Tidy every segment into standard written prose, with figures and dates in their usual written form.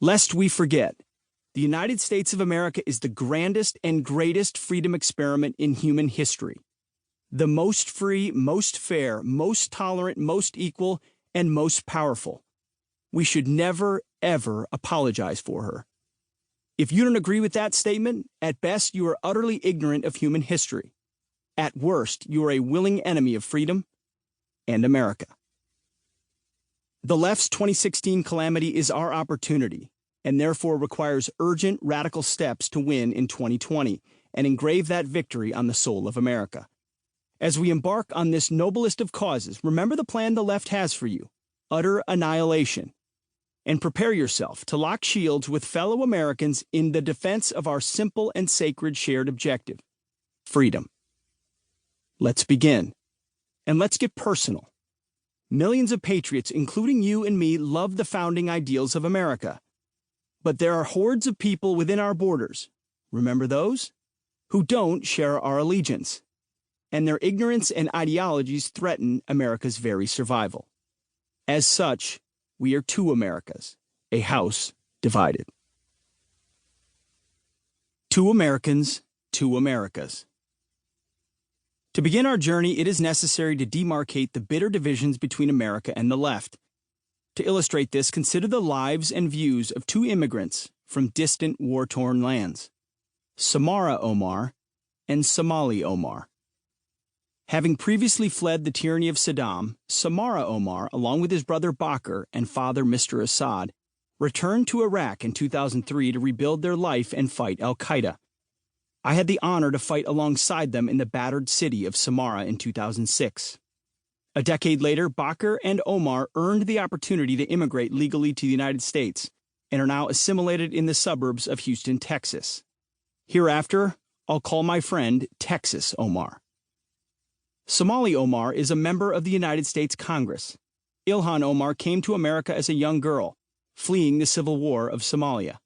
Lest we forget, the United States of America is the grandest and greatest freedom experiment in human history. The most free, most fair, most tolerant, most equal, and most powerful. We should never, ever apologize for her. If you don't agree with that statement, at best you are utterly ignorant of human history. At worst, you are a willing enemy of freedom and America. The left's 2016 calamity is our opportunity, and therefore requires urgent, radical steps to win in 2020 and engrave that victory on the soul of America. As we embark on this noblest of causes, remember the plan the left has for you: utter annihilation. And prepare yourself to lock shields with fellow Americans in the defense of our simple and sacred shared objective: freedom. Let's begin. And let's get personal. Millions of patriots, including you and me, love the founding ideals of America. But there are hordes of people within our borders, remember those, who don't share our allegiance. And their ignorance and ideologies threaten America's very survival. As such, we are two Americas, a house divided. Two Americans, two Americas. To begin our journey, it is necessary to demarcate the bitter divisions between America and the left. To illustrate this, consider the lives and views of two immigrants from distant war-torn lands, Samara Omar and Somali Omar. Having previously fled the tyranny of Saddam, Samara Omar, along with his brother Bakr and father Mr. Assad, returned to Iraq in 2003 to rebuild their life and fight al-Qaeda. I had the honor to fight alongside them in the battered city of Samara in 2006. A decade later, Bakr and Omar earned the opportunity to immigrate legally to the United States and are now assimilated in the suburbs of Houston, Texas. Hereafter, I'll call my friend Texas Omar. Somali Omar is a member of the United States Congress. Ilhan Omar came to America as a young girl, fleeing the civil war of Somalia.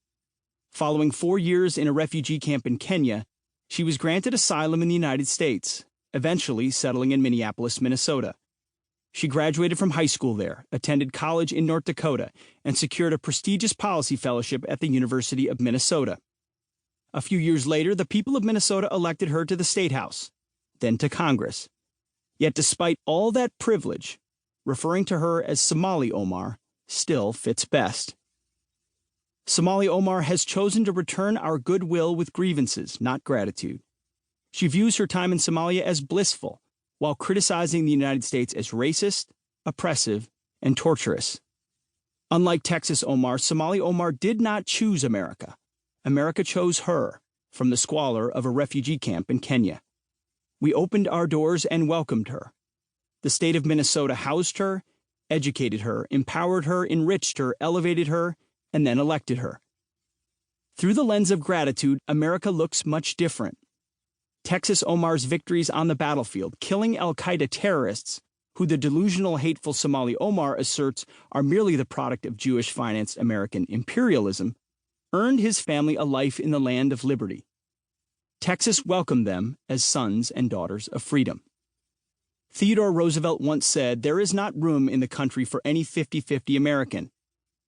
Following 4 years in a refugee camp in Kenya, she was granted asylum in the United States, eventually settling in Minneapolis, Minnesota. She graduated from high school there, attended college in North Dakota, and secured a prestigious policy fellowship at the University of Minnesota. A few years later, the people of Minnesota elected her to the State House, then to Congress. Yet despite all that privilege, referring to her as Somali Omar still fits best. Somali Omar has chosen to return our goodwill with grievances, not gratitude. She views her time in Somalia as blissful, while criticizing the United States as racist, oppressive, and torturous. Unlike Texas Omar, Somali Omar did not choose America. America chose her from the squalor of a refugee camp in Kenya. We opened our doors and welcomed her. The state of Minnesota housed her, educated her, empowered her, enriched her, elevated her, and then elected her. Through the lens of gratitude, America looks much different. Texas Omar's victories on the battlefield, killing al-Qaeda terrorists, who the delusional, hateful Somali Omar asserts are merely the product of Jewish-financed American imperialism, earned his family a life in the land of liberty. Texas welcomed them as sons and daughters of freedom. Theodore Roosevelt once said, "There is not room in the country for any 50-50 American,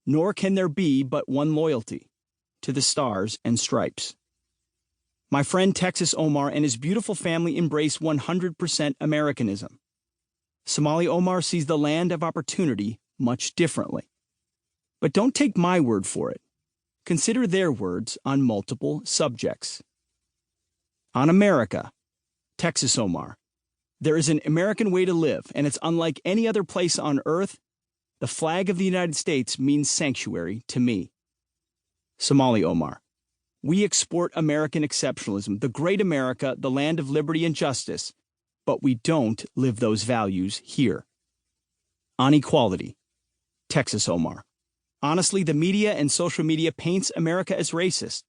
nor can there be but one loyalty, to the stars and stripes." My friend Texas Omar and his beautiful family embrace 100% Americanism. Somali Omar sees the land of opportunity much differently. But don't take my word for it. Consider their words on multiple subjects. On America, Texas Omar, there is an American way to live, and it's unlike any other place on earth. The flag of the United States means sanctuary to me. Somali Omar, we export American exceptionalism, the great America, the land of liberty and justice, but we don't live those values here. On equality, Texas Omar, honestly, the media and social media paints America as racist.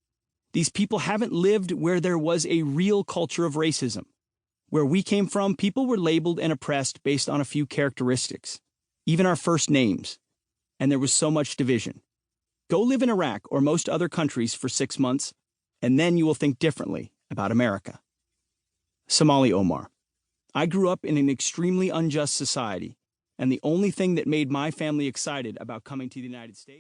These people haven't lived where there was a real culture of racism. Where we came from, people were labeled and oppressed based on a few characteristics, even our first names, and there was so much division. Go live in Iraq or most other countries for 6 months, and then you will think differently about America. Somali Omar, I grew up in an extremely unjust society, and the only thing that made my family excited about coming to the United States